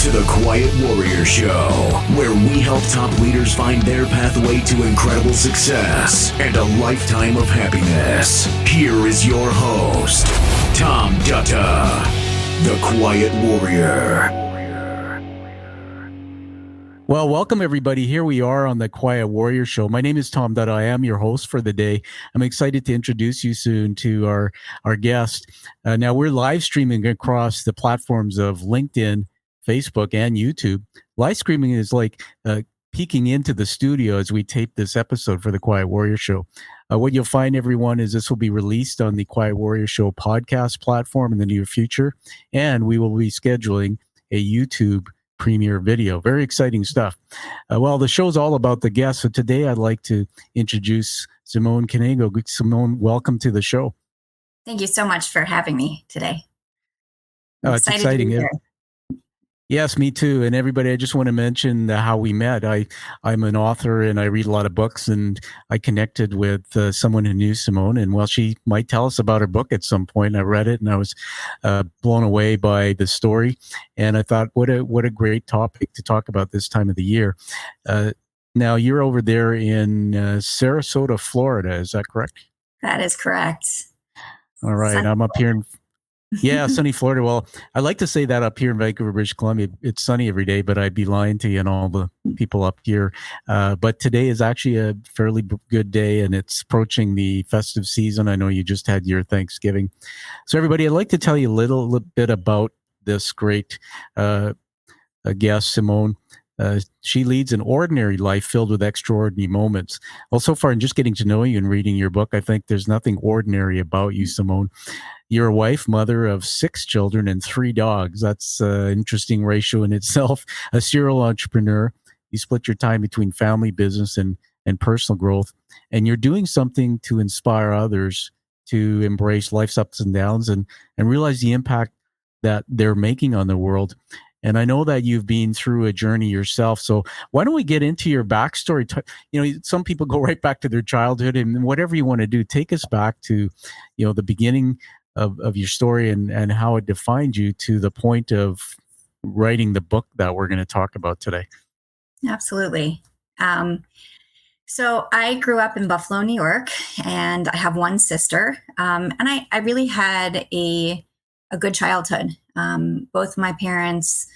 to the Quiet Warrior Show, where we help top leaders find their pathway to incredible success and a lifetime of happiness. Here is your host, Tom Dutta, the Quiet Warrior. Well, welcome everybody. Here we are on the Quiet Warrior Show. My name is Tom Dutta. I am your host for the day. I'm excited to introduce you soon to our guest. Now, we're live streaming across the platforms of LinkedIn, Facebook, and YouTube. Live streaming is like peeking into the studio as we tape this episode for the Quiet Warrior Show. What you'll find, everyone, is this will be released on the Quiet Warrior Show podcast platform in the near future, and we will be scheduling a YouTube premiere video. Very exciting stuff. Well, the show's all about the guests. So today I'd like to introduce Simone Knego. Simone, welcome to the show. Thank you so much for having me today. It's exciting. Yes, me too. And everybody, I just want to mention how we met. I'm an author and I read a lot of books, and I connected with someone who knew Simone. And well, she might tell us about her book at some point. I read it and I was blown away by the story. And I thought, what a great topic to talk about this time of the year. Now, you're over there in Sarasota, Florida. Is that correct? That is correct. All right. I'm up here in sunny Florida. Well, I like to say that up here in Vancouver, British Columbia, it's sunny every day, but I'd be lying to you and all the people up here. But today is actually a fairly good day, and it's approaching the festive season. I know you just had your Thanksgiving. So everybody, I'd like to tell you a little bit about this great guest, Simone. She leads an ordinary life filled with extraordinary moments. Well, so far in just getting to know you and reading your book, I think there's nothing ordinary about you, Simone. You're a wife, mother of 6 children and 3 dogs. That's an interesting ratio in itself. A serial entrepreneur. You split your time between family, business, and personal growth. And you're doing something to inspire others to embrace life's ups and downs and realize the impact that they're making on the world. And I know that you've been through a journey yourself. So why don't we get into your backstory? Some people go right back to their childhood, and whatever you want to do, take us back to, the beginning of your story and how it defined you to the point of writing the book that we're going to talk about today. Absolutely. So I grew up in Buffalo, New York, and I have one sister. And I really had a good childhood. Both my parents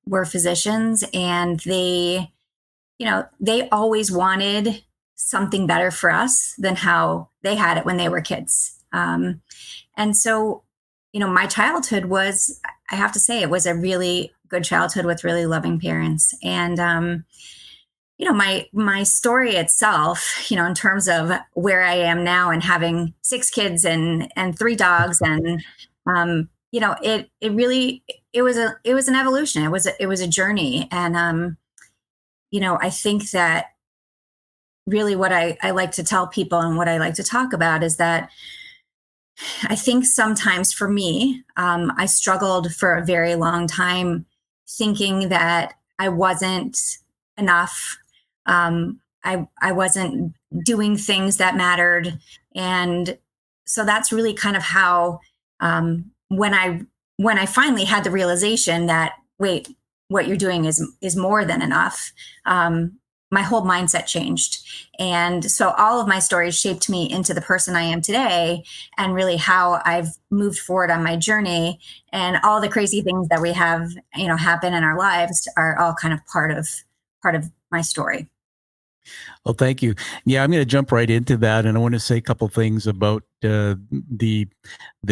were physicians, and they always wanted something better for us than how they had it when they were kids. And so, my childhood was, I have to say, it was a really good childhood with really loving parents. And, my story itself, in terms of where I am now and having 6 kids and 3 dogs and, it was an evolution. It was a journey. And, I think that really what I like to tell people and what I like to talk about is that I think sometimes for me, I struggled for a very long time thinking that I wasn't enough. I wasn't doing things that mattered. And so that's really kind of how, when I finally had the realization that, wait, what you're doing is more than enough, my whole mindset changed. And so all of my stories shaped me into the person I am today, and really how I've moved forward on my journey, and all the crazy things that we have, happen in our lives are all kind of part of my story. Well, thank you. Yeah, I'm going to jump right into that, and I want to say a couple things about the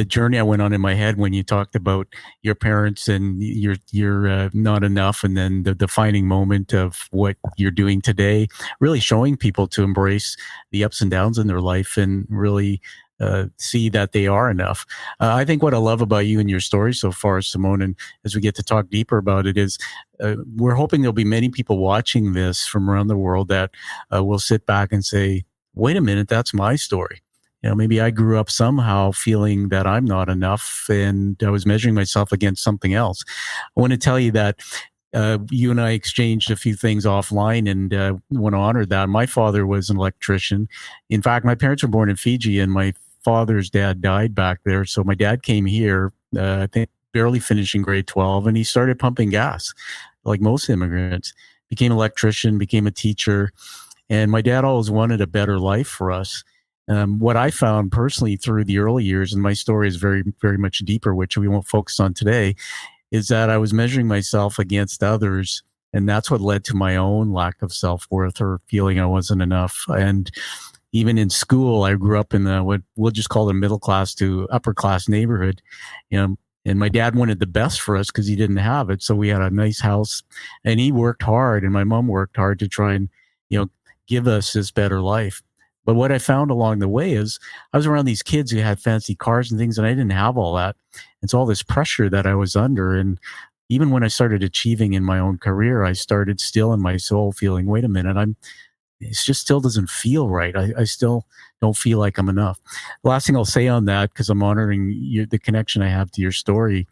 journey I went on in my head when you talked about your parents and you're not enough, and then the defining moment of what you're doing today, really showing people to embrace the ups and downs in their life and really see that they are enough. I think what I love about you and your story so far, Simone, and as we get to talk deeper about it, is we're hoping there'll be many people watching this from around the world that will sit back and say, wait a minute, that's my story. Maybe I grew up somehow feeling that I'm not enough and I was measuring myself against something else. I want to tell you that you and I exchanged a few things offline, and want to honor that. My father was an electrician. In fact, my parents were born in Fiji, and my father's dad died back there. So my dad came here, I think barely finishing grade 12, and he started pumping gas like most immigrants, became an electrician, became a teacher. And my dad always wanted a better life for us. What I found personally through the early years, and my story is very, very much deeper, which we won't focus on today, is that I was measuring myself against others. And that's what led to my own lack of self-worth or feeling I wasn't enough. And even in school, I grew up in what we'll just call the middle class to upper class neighborhood. And my dad wanted the best for us because he didn't have it. So we had a nice house, and he worked hard, and my mom worked hard to try and, give us this better life. But what I found along the way is I was around these kids who had fancy cars and things, and I didn't have all that. It's all this pressure that I was under. And even when I started achieving in my own career, I started still in my soul feeling, wait a minute, it just still doesn't feel right. I still don't feel like I'm enough. The last thing I'll say on that, because I'm honoring the connection I have to your story,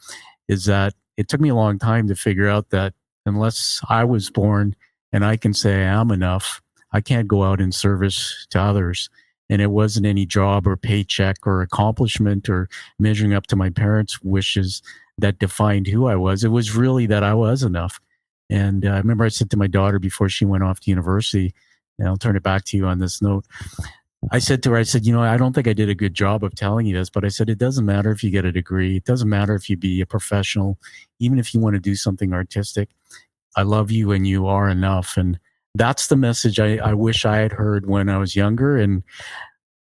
is that it took me a long time to figure out that unless I was born and I can say I am enough, I can't go out in service to others. And it wasn't any job or paycheck or accomplishment or measuring up to my parents' wishes that defined who I was. It was really that I was enough. And I remember I said to my daughter before she went off to university, and I'll turn it back to you on this note. I said to her, I don't think I did a good job of telling you this, but I said, it doesn't matter if you get a degree. It doesn't matter if you be a professional, even if you want to do something artistic. I love you and you are enough. And that's the message I wish I had heard when I was younger. And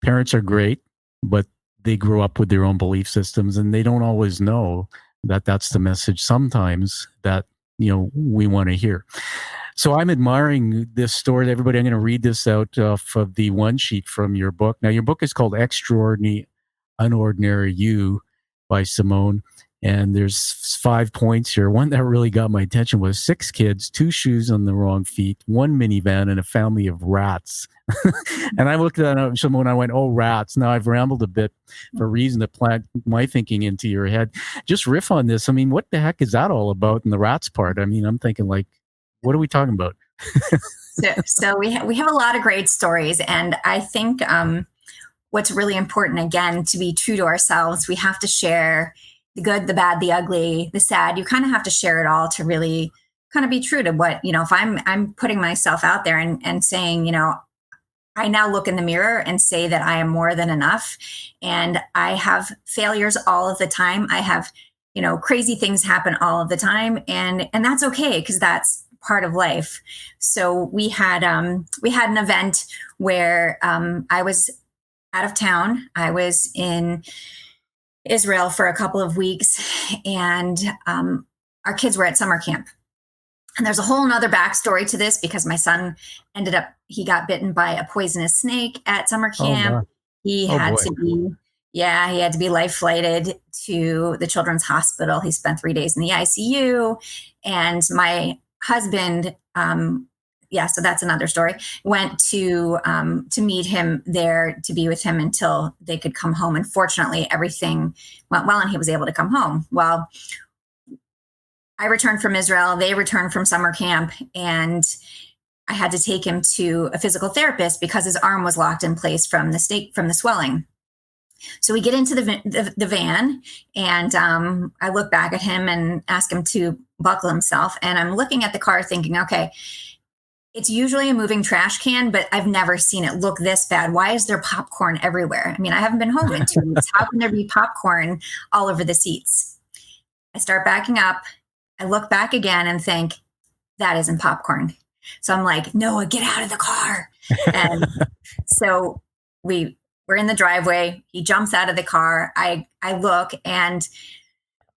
parents are great, but they grow up with their own belief systems, and they don't always know that that's the message sometimes that, we want to hear. So I'm admiring this story. Everybody, I'm going to read this out of the one sheet from your book. Now, your book is called Extraordinary, Unordinary You by Simone. And there's 5 points here. One that really got my attention was 6 kids, 2 shoes on the wrong feet, 1 minivan, and a family of rats. And I looked at that, Simone, I went, oh, rats. Now I've rambled a bit for a reason to plant my thinking into your head. Just riff on this. I mean, what the heck is that all about in the rats part? I mean, I'm thinking like, what are we talking about? So we have a lot of great stories. And I think what's really important, again, to be true to ourselves, we have to share the good, the bad, the ugly, the sad. You kind of have to share it all to really kind of be true to what, if I'm putting myself out there and saying, I now look in the mirror and say that I am more than enough. And I have failures all of the time. I have, crazy things happen all of the time. And that's okay, because that's part of life. So we had an event where I was out of town. I was in Israel for a couple of weeks, and our kids were at summer camp. And there's a whole nother backstory to this, because my son he got bitten by a poisonous snake at summer camp. He had to be life flighted to the children's hospital. He spent 3 days in the ICU, and my husband, so that's another story, went to meet him there, to be with him until they could come home. And fortunately, everything went well and he was able to come home. Well, I returned from Israel, they returned from summer camp, and I had to take him to a physical therapist because his arm was locked in place from the swelling. So we get into the van, and I look back at him and ask him to buckle himself. And I'm looking at the car thinking, okay, it's usually a moving trash can, but I've never seen it look this bad. Why is there popcorn everywhere? I mean, I haven't been home in 2 weeks. How can there be popcorn all over the seats? I start backing up. I look back again and think, that isn't popcorn. So I'm like, Noah, get out of the car. And so we're in the driveway. He jumps out of the car. I look, and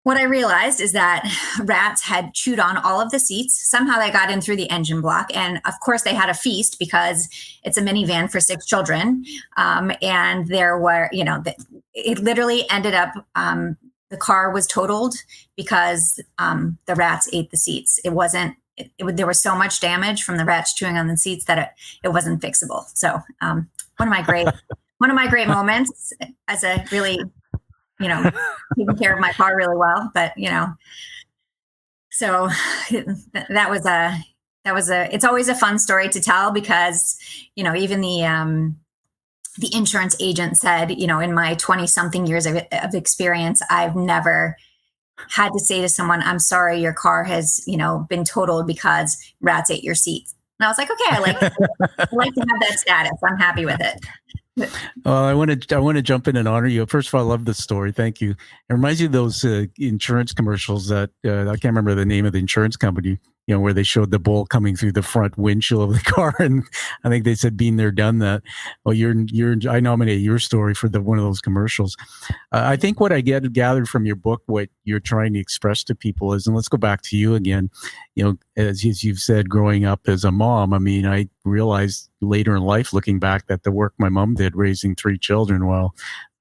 what I realized is that rats had chewed on all of the seats. Somehow they got in through the engine block. And of course they had a feast because it's a minivan for 6 children. And there were, it literally ended up, the car was totaled because the rats ate the seats. There was so much damage from the rats chewing on the seats that it wasn't fixable. So one of my great moments as a really, taking care of my car really well. But, so that was it's always a fun story to tell, because, even the insurance agent said, in my 20 something years of experience, I've never had to say to someone, I'm sorry, your car has, been totaled because rats ate your seats. And I was like, okay, I like to have that status. I'm happy with it. I want to jump in and honor you. First of all, I love this story. Thank you. It reminds you of those insurance commercials that I can't remember the name of the insurance company. Where they showed the bull coming through the front windshield of the car, and I think they said, "Been there, done that." Well, I nominate your story for one of those commercials. I think what I gathered from your book, what you're trying to express to people is, and let's go back to you again. As you've said, growing up as a mom, I mean, I realized later in life, looking back, that the work my mom did raising 3 children while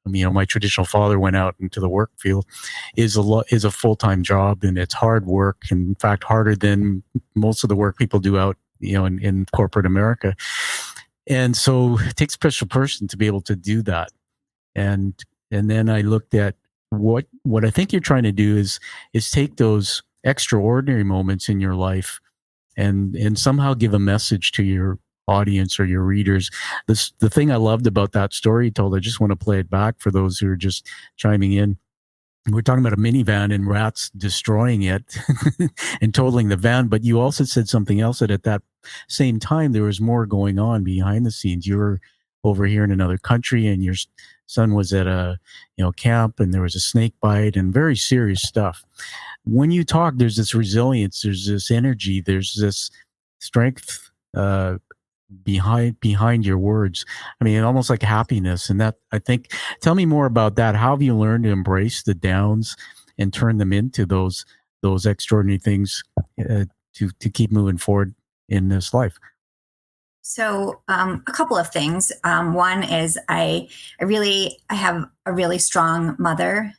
my traditional father went out into the work field is a full-time job, and it's hard work. In fact, harder than most of the work people do out, in corporate America. And so it takes a special person to be able to do that. And then I looked at what I think you're trying to do is take those extraordinary moments in your life and somehow give a message to your audience or your readers. The thing I loved about that story you told, I just want to play it back for those who are just chiming in. We're talking about a minivan and rats destroying it and totaling the van. But you also said something else, that at that same time, there was more going on behind the scenes. You were over here in another country, and your son was at a camp, and there was a snake bite and very serious stuff. When you talk, there's this resilience, there's this energy, there's this strength behind your words. I mean, almost like happiness. And that, I think, tell me more about that. How have you learned to embrace the downs and turn them into those extraordinary things to keep moving forward in this life? So a couple of things. One is I have a really strong mother.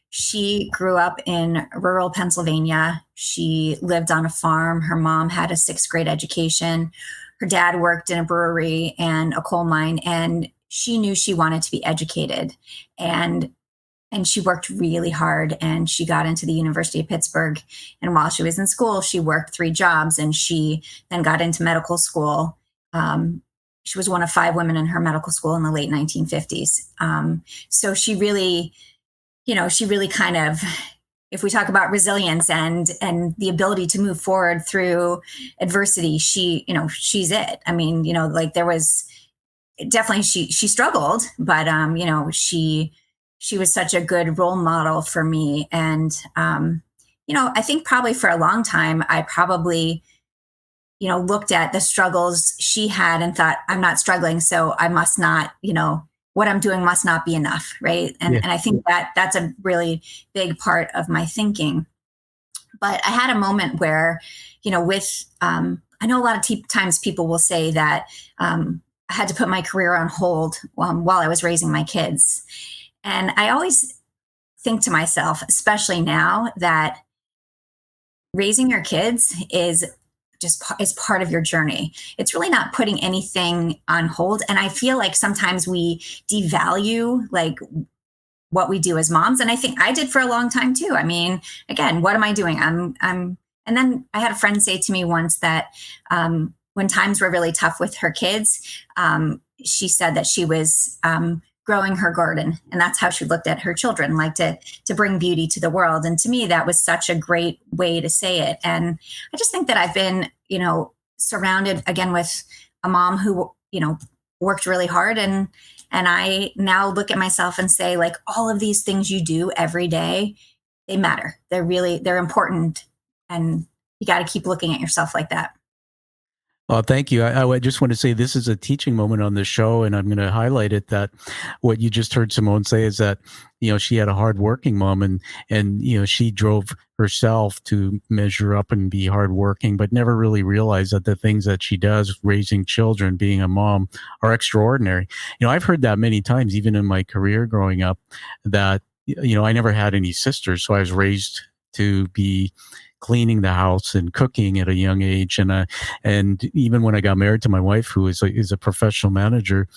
She grew up in rural Pennsylvania. She lived on a farm. Her mom had a 6th grade education. Her dad worked in a brewery and a coal mine, and she knew she wanted to be educated. And she worked really hard, and she got into the University of Pittsburgh. And while she was in school, she worked 3 jobs, and she then got into medical school. She was one of 5 women in her medical school in the late 1950s. So she really kind of, if we talk about resilience and the ability to move forward through adversity, she's it. I mean, there was definitely, she struggled, but, she was such a good role model for me. And, I think probably for a long time, I probably, looked at the struggles she had and thought, I'm not struggling, so I must not, what I'm doing must not be enough. Right. And I think that's a really big part of my thinking. But I had a moment where, I know a lot of times people will say that I had to put my career on hold while I was raising my kids. And I always think to myself, especially now, that raising your kids is part of your journey. It's really not putting anything on hold. And I feel like sometimes we devalue like what we do as moms. And I think I did for a long time too. I mean, again, what am I doing? And then I had a friend say to me once that when times were really tough with her kids, she said that she was growing her garden, and that's how she looked at her children, like to bring beauty to the world. And to me, that was such a great way to say it. And I just think that I've been, surrounded again with a mom who, worked really hard. And I now look at myself and say, like, all of these things you do every day, they matter. They're important. And you got to keep looking at yourself like that. Well, thank you. I just want to say this is a teaching moment on the show, and I'm going to highlight it, that what you just heard Simone say is that, she had a hardworking mom, and she drove herself to measure up and be hardworking, but never really realized that the things that she does, raising children, being a mom, are extraordinary. I've heard that many times, even in my career growing up, that, I never had any sisters, so I was raised to be cleaning the house and cooking at a young age. And even when I got married to my wife, who is a professional manager,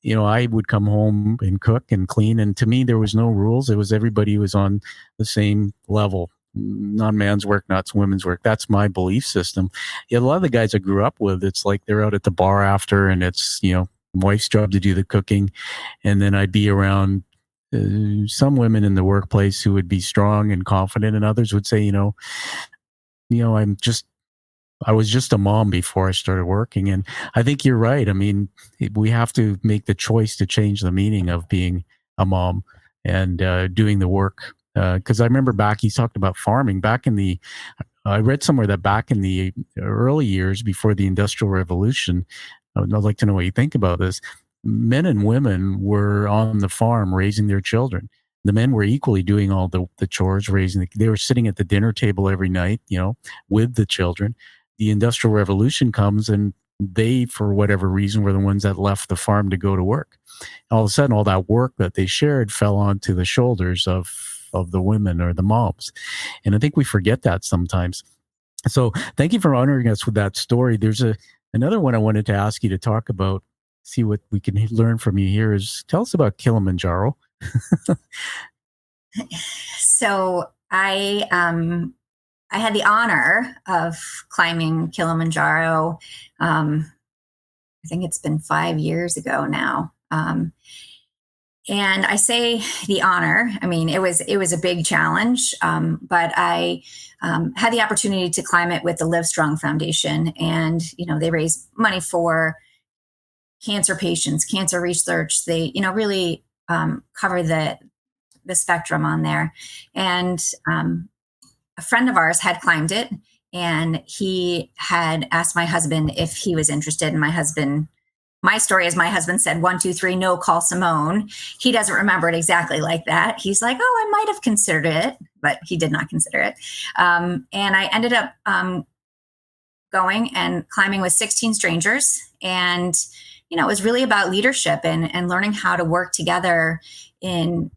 I would come home and cook and clean. And to me, there was no rules. It was everybody was on the same level. Not man's work, not women's work. That's my belief system. A lot of the guys I grew up with, it's like they're out at the bar after, and it's, wife's job to do the cooking. And then I'd be around some women in the workplace who would be strong and confident, and others would say, I was just a mom before I started working. And I think you're right. I mean, we have to make the choice to change the meaning of being a mom and doing the work. Because I remember back, he talked about farming back in the, I read somewhere that back in the early years before the Industrial Revolution, I'd like to know what you think about this. Men and women were on the farm raising their children. The men were equally doing all the chores, they were sitting at the dinner table every night, with the children. The Industrial Revolution comes and they, for whatever reason, were the ones that left the farm to go to work. All of a sudden, all that work that they shared fell onto the shoulders of the women or the moms. And I think we forget that sometimes. So thank you for honoring us with that story. There's another one I wanted to ask you to talk about, see what we can learn from you here is tell us about Kilimanjaro. So I had the honor of climbing Kilimanjaro. I think it's been 5 years ago now. And I say the honor. I mean, it was a big challenge, but I had the opportunity to climb it with the Live Strong Foundation, and they raise money for cancer patients, cancer research. They really cover the spectrum on there. And a friend of ours had climbed it, and he had asked my husband if he was interested. And my story is my husband said, 1, 2, 3, no, call Simone. He doesn't remember it exactly like that. He's like, oh, I might have considered it, but he did not consider it. And I ended up going and climbing with 16 strangers. And, it was really about leadership and learning how to work together in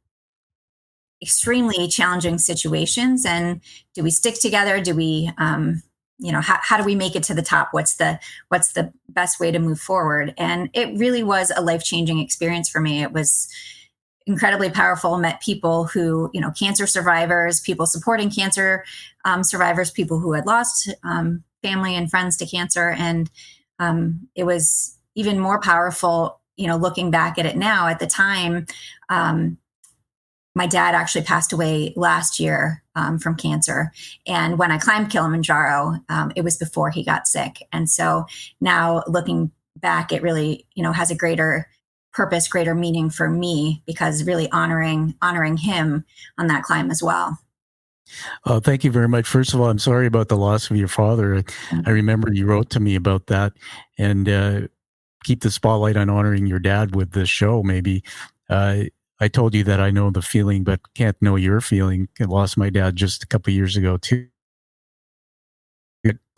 extremely challenging situations. And do we stick together? Do we, how do we make it to the top? What's the best way to move forward? And it really was a life-changing experience for me. It was incredibly powerful. Met people who, cancer survivors, people supporting cancer survivors, people who had lost family and friends to cancer. And it was even more powerful, looking back at it now. At the time, my dad actually passed away last year from cancer. And when I climbed Kilimanjaro, it was before he got sick. And so now looking back, it really, has a greater purpose, greater meaning for me, because really honoring him on that climb as well. Thank you very much. First of all, I'm sorry about the loss of your father. I remember you wrote to me about that, and keep the spotlight on honoring your dad with this show. Maybe I told you that I know the feeling, but can't know your feeling. I lost my dad just a couple of years ago too.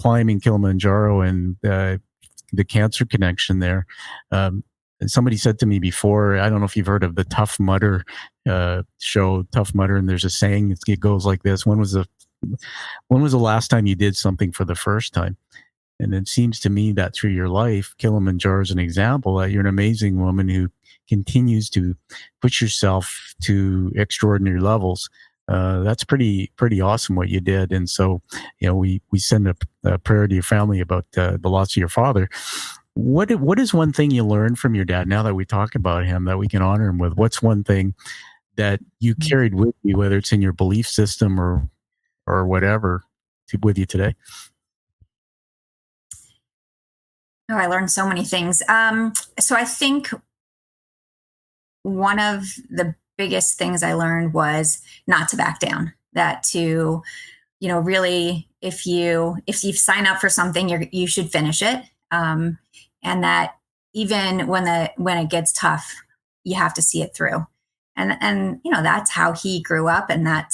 Climbing Kilimanjaro and the cancer connection there. Somebody said to me before, I don't know if you've heard of the Tough Mudder show, Tough Mudder, and there's a saying, it goes like this: when was the last time you did something for the first time? And it seems to me that through your life, Kilimanjaro is an example that you're an amazing woman who continues to push yourself to extraordinary levels. That's pretty awesome what you did. And so, we send a prayer to your family about the loss of your father. What is one thing you learned from your dad, now that we talk about him, that we can honor him with? What's one thing that you carried with you, whether it's in your belief system or whatever, with you today? Oh, I learned so many things. So I think one of the biggest things I learned was not to back down. That to, really, if you sign up for something, you should finish it. And that even when it gets tough, you have to see it through. And that's how he grew up, and I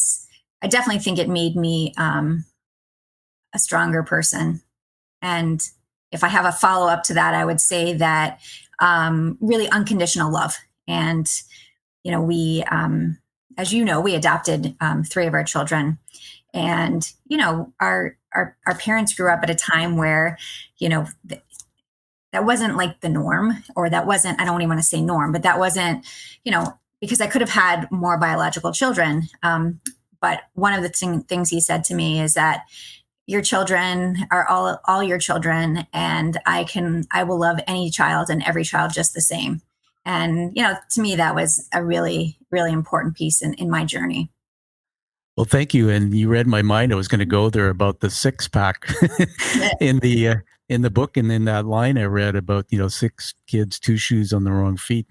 definitely think it made me a stronger person. And if I have a follow up to that, I would say that really unconditional love. And we, as we adopted 3 of our children, and our parents grew up at a time where that wasn't like the norm, or that wasn't, I don't even want to say norm, but that wasn't, because I could have had more biological children. But one of the things he said to me is that your children are all your children, and I will love any child and every child just the same. And, to me, that was a really, really important piece in my journey. Well, thank you. And you read my mind. I was going to go there about the six pack Yeah. in the book, and in that line I read about six kids, two shoes on the wrong feet.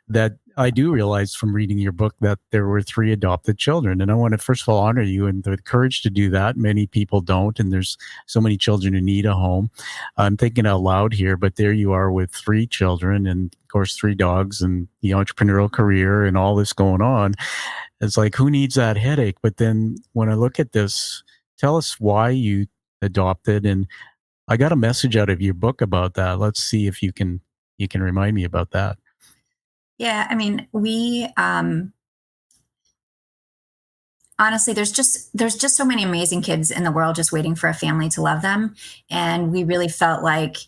That I do realize from reading your book that there were three adopted children, and I want to first of all honor you and the courage to do that. Many people don't, and there's so many children who need a home. I'm thinking out loud here, but there you are with three children, and of course three dogs, and the entrepreneurial career, and all this going on. It's like, who needs that headache? But then when I look at this, tell us why you adopted. And I got a message out of your book about that. Let's see if you can remind me about that. Yeah, I mean, we honestly, there's just so many amazing kids in the world just waiting for a family to love them, and we really felt like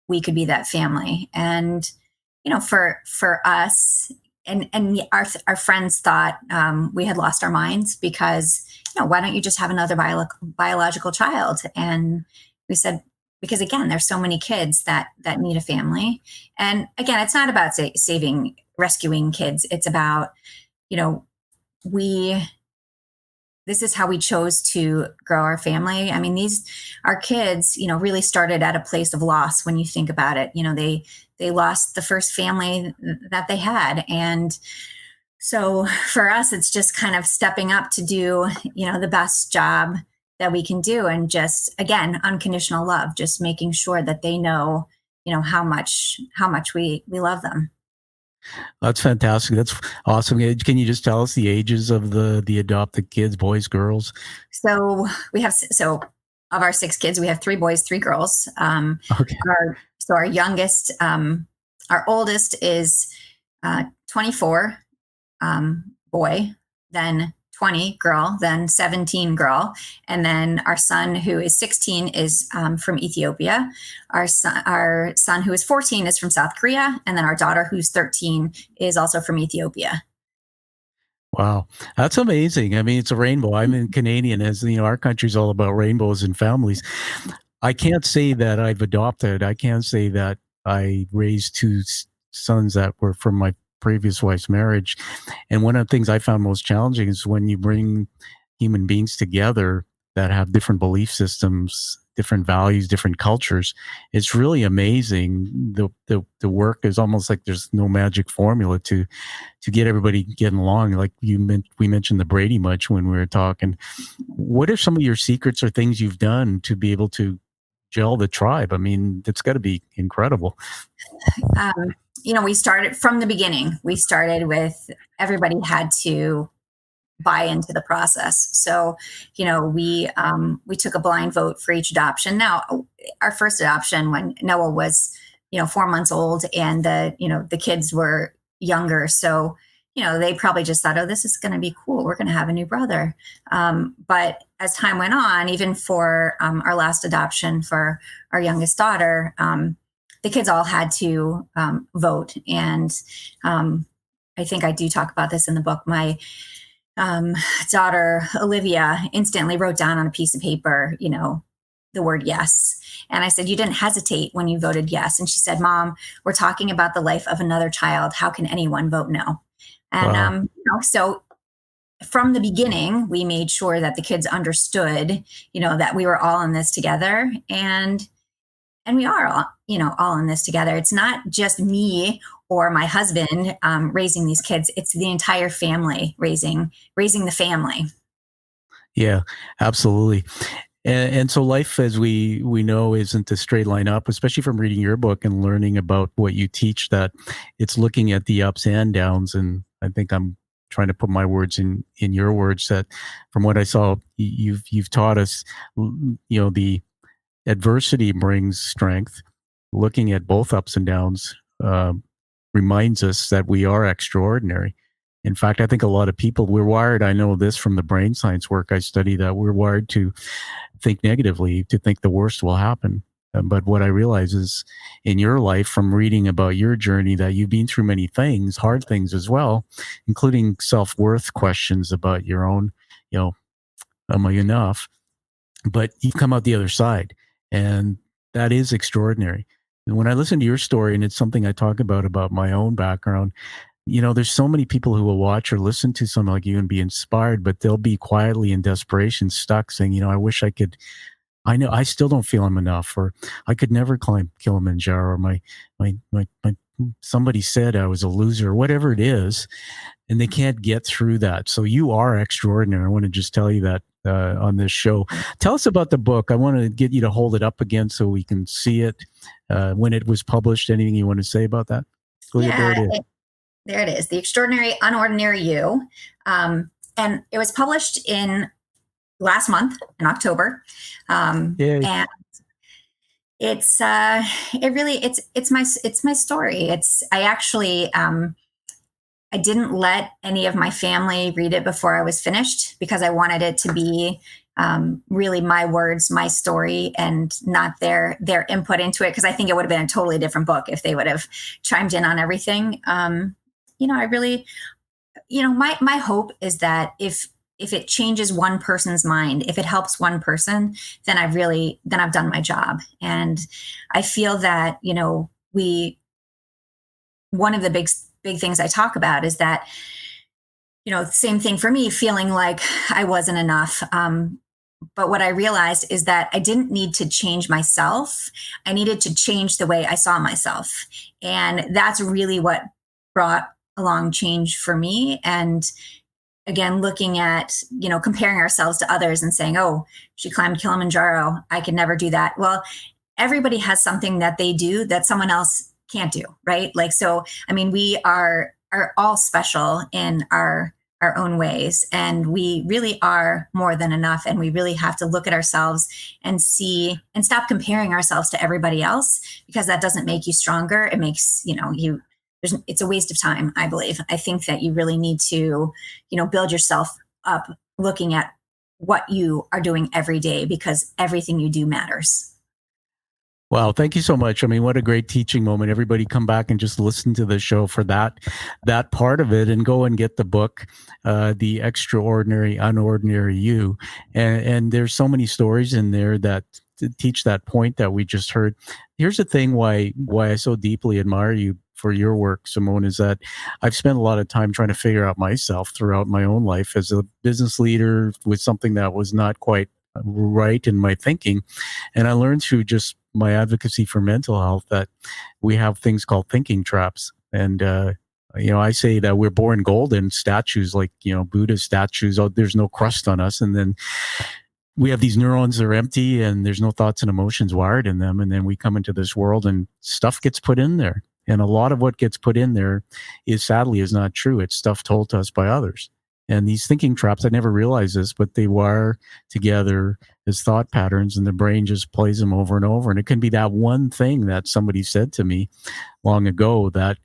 we could be that family. And for us, and our friends thought we had lost our minds because why don't you just have another biological child? And we said, because again, there's so many kids that need a family. And again, it's not about rescuing kids. It's about we this is how we chose to grow our family. I mean, our kids, really started at a place of loss when you think about it. They lost the first family that they had. And so for us, it's just kind of stepping up to do, the best job that we can do. And just, again, unconditional love, just making sure that they know, how much we love them. That's fantastic. That's awesome. Can you just tell us the ages of the adopted kids, boys, girls? So of our six kids, we have three boys, three girls. Okay. Our youngest, our oldest is 24 boy, then 20 girl, then 17 girl. And then our son, who is 16, is from Ethiopia. Our son, who is 14, is from South Korea. And then our daughter, who's 13, is also from Ethiopia. Wow, that's amazing. I mean, it's a rainbow. I'm in Canadian, as our country's all about rainbows and families. I can't say that I've adopted. I can't say that I raised two sons that were from my previous wife's marriage. And one of the things I found most challenging is when you bring human beings together that have different belief systems, different values, different cultures. It's really amazing. The work is almost like there's no magic formula to get everybody getting along. Like we mentioned the Brady Bunch when we were talking. What are some of your secrets or things you've done to be able to gel the tribe? I mean, it's got to be incredible. We started from the beginning. We started with everybody had to buy into the process. So, we took a blind vote for each adoption. Now, our first adoption, when Noah was 4 months old, and the kids were younger, so they probably just thought, oh, this is going to be cool. We're going to have a new brother. But as time went on, even for our last adoption for our youngest daughter, the kids all had to vote. And I think I do talk about this in the book. My daughter, Olivia, instantly wrote down on a piece of paper, the word yes. And I said, you didn't hesitate when you voted yes. And she said, Mom, we're talking about the life of another child. How can anyone vote no? And, Wow. So from the beginning, we made sure that the kids understood, that we were all in this together. And we are all in this together. It's not just me or my husband raising these kids. It's the entire family raising the family. Yeah, absolutely. And so life, as we know, isn't a straight line up, especially from reading your book and learning about what you teach, that it's looking at the ups and downs. And I think I'm trying to put my words in your words, that from what I saw, you've taught us, the adversity brings strength. Looking at both ups and downs reminds us that we are extraordinary. In fact, I think a lot of people, we're wired, I know this from the brain science work I study, that we're wired to think negatively, to think the worst will happen. But what I realize is in your life, from reading about your journey, that you've been through many things, hard things as well, including self-worth questions about your own, am I enough? But you've come out the other side. And that is extraordinary. And when I listen to your story, and it's something I talk about my own background, there's so many people who will watch or listen to someone like you and be inspired, but they'll be quietly in desperation, stuck saying, I wish I could, I know I still don't feel I'm enough, or I could never climb Kilimanjaro, or my somebody said I was a loser, or whatever it is, and they can't get through that. So you are extraordinary. I want to just tell you that on this show. Tell us about the book. I want to get you to hold it up again so we can see it when it was published. Anything you want to say about that? Yeah, there it is. There it is. The Extraordinary, Unordinary You. And it was published in last month in October. And it's my story. I didn't let any of my family read it before I was finished because I wanted it to be really my words, my story, and not their input into it. Because I think it would have been a totally different book if they would have chimed in on everything. I really, my hope is that if it changes one person's mind, if it helps one person, then I've done my job. And I feel that, one of the big things I talk about is that, same thing for me, feeling like I wasn't enough. But what I realized is that I didn't need to change myself. I needed to change the way I saw myself. And that's really what brought along change for me. And again, looking at, comparing ourselves to others and saying, oh, she climbed Kilimanjaro, I could never do that. Well, everybody has something that they do that someone else can't do, right? Like, so, I mean, we are all special in our own ways, and we really are more than enough. And we really have to look at ourselves and see and stop comparing ourselves to everybody else, because that doesn't make you stronger. It makes, it's a waste of time, I believe. I think that you really need to, build yourself up looking at what you are doing every day, because everything you do matters. Wow, thank you so much. I mean, what a great teaching moment. Everybody come back and just listen to the show for that part of it, and go and get the book, The Extraordinary, Unordinary You. And there's so many stories in there that teach that point that we just heard. Here's the thing why I so deeply admire you for your work, Simone, is that I've spent a lot of time trying to figure out myself throughout my own life as a business leader with something that was not quite right in my thinking. And I learned through just my advocacy for mental health that we have things called thinking traps. And, I say that we're born golden, statues like, Buddha statues. Oh, there's no crust on us. And then we have these neurons that are empty and there's no thoughts and emotions wired in them. And then we come into this world and stuff gets put in there. And a lot of what gets put in there sadly not true. It's stuff told to us by others. And these thinking traps, I never realized this, but they wire together as thought patterns, and the brain just plays them over and over. And it can be that one thing that somebody said to me long ago that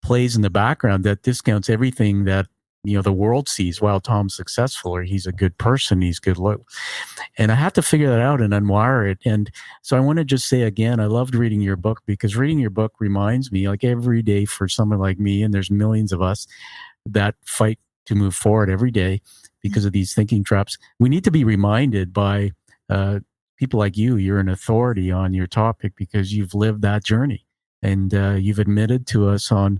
plays in the background that discounts everything that, the world sees. Wow, Tom's successful, or he's a good person, he's good. And I had to figure that out and unwire it. And so I want to just say again, I loved reading your book, because reading your book reminds me, like every day for someone like me, and there's millions of us that fight to move forward every day because of these thinking traps. We need to be reminded by people like you. You're an authority on your topic because you've lived that journey, and you've admitted to us on,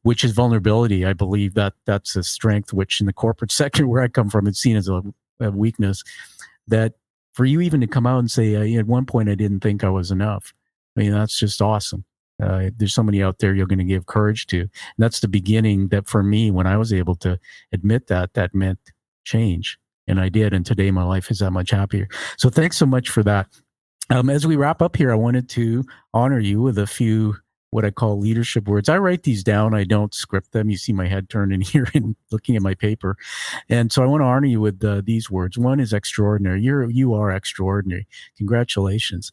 which is vulnerability. I believe that that's a strength, which in the corporate sector where I come from, it's seen as a weakness. That for you even to come out and say, at one point I didn't think I was enough. I mean, that's just awesome. There's somebody out there you're going to give courage to. And that's the beginning that for me, when I was able to admit that meant change. And I did. And today my life is that much happier. So thanks so much for that. As we wrap up here, I wanted to honor you with a few what I call leadership words. I write these down. I don't script them. You see my head turning here and looking at my paper. And so I want to honor you with these words. One is extraordinary. You are extraordinary. Congratulations.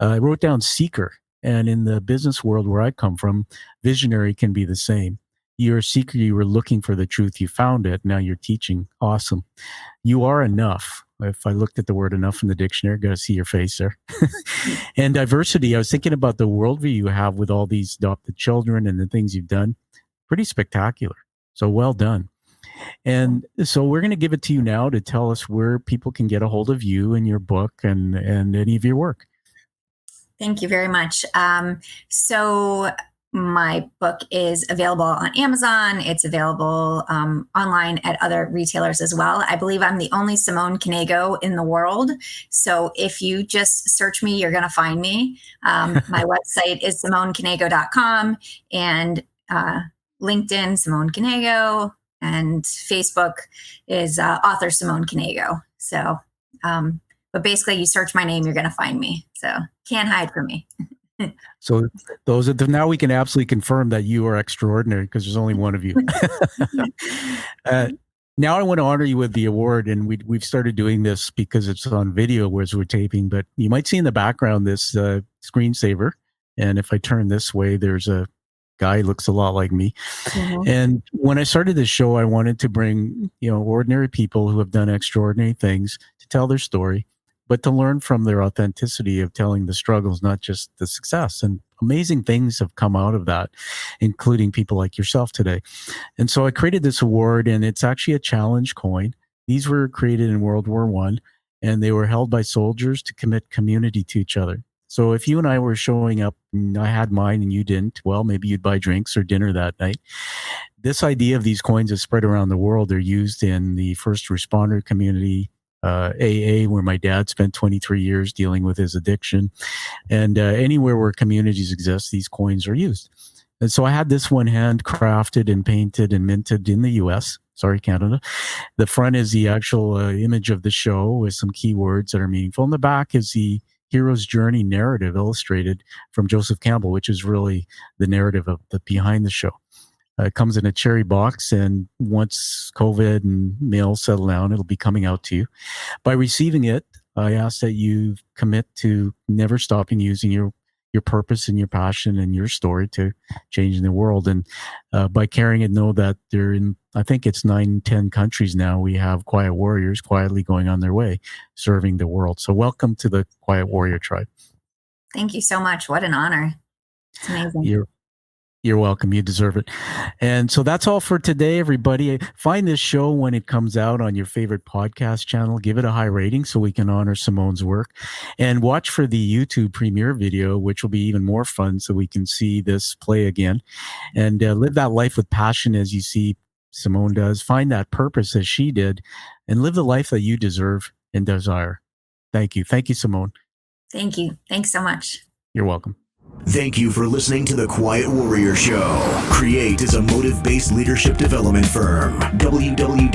I wrote down seeker. And in the business world where I come from, visionary can be the same. You're a seeker. You were looking for the truth. You found it. Now you're teaching. Awesome. You are enough. If I looked at the word enough in the dictionary, got to see your face there. And diversity, I was thinking about the worldview you have with all these adopted children and the things you've done. Pretty spectacular. So well done. And so we're going to give it to you now to tell us where people can get a hold of you and your book and any of your work. Thank you very much. So my book is available on Amazon. It's available online at other retailers as well. I believe I'm the only Simone Knego in the world. So if you just search me, you're going to find me. My website is simoneknego.com, and LinkedIn, Simone Knego, and Facebook is author Simone Knego. So, but basically you search my name, you're going to find me. So can't hide from me. So those are now we can absolutely confirm that you are extraordinary because there's only one of you. Now I want to honor you with the award, and we've started doing this because it's on video whereas we're taping, but you might see in the background this screensaver. And if I turn this way, there's a guy who looks a lot like me. Mm-hmm. And when I started this show, I wanted to bring, ordinary people who have done extraordinary things to tell their story, but to learn from their authenticity of telling the struggles, not just the success. And amazing things have come out of that, including people like yourself today. And so I created this award, and it's actually a challenge coin. These were created in World War I, and they were held by soldiers to commit community to each other. So if you and I were showing up and I had mine and you didn't, well, maybe you'd buy drinks or dinner that night. This idea of these coins is spread around the world. They're used in the first responder community, AA, where my dad spent 23 years dealing with his addiction. And anywhere where communities exist, these coins are used. And so I had this one handcrafted and painted and minted in the US. Sorry, Canada. The front is the actual image of the show with some keywords that are meaningful. And the back is the hero's journey narrative illustrated from Joseph Campbell, which is really the narrative of the behind the show. It comes in a cherry box, and once COVID and mail settle down, it'll be coming out to you. By receiving it, I ask that you commit to never stopping using your purpose and your passion and your story to changing the world. And by carrying it, know that they're in, I think it's 9-10 countries now. We have Quiet Warriors quietly going on their way, serving the world. So welcome to the Quiet Warrior Tribe. Thank you so much. What an honor. It's amazing. You're welcome. You deserve it. And so that's all for today, everybody. Find this show when it comes out on your favorite podcast channel. Give it a high rating so we can honor Simone's work. And watch for the YouTube premiere video, which will be even more fun so we can see this play again. And live that life with passion as you see Simone does. Find that purpose as she did. And live the life that you deserve and desire. Thank you. Thank you, Simone. Thank you. Thanks so much. You're welcome. Thank you for listening to The Quiet Warrior Show. Create is a motive-based leadership development firm. www.kreat.ca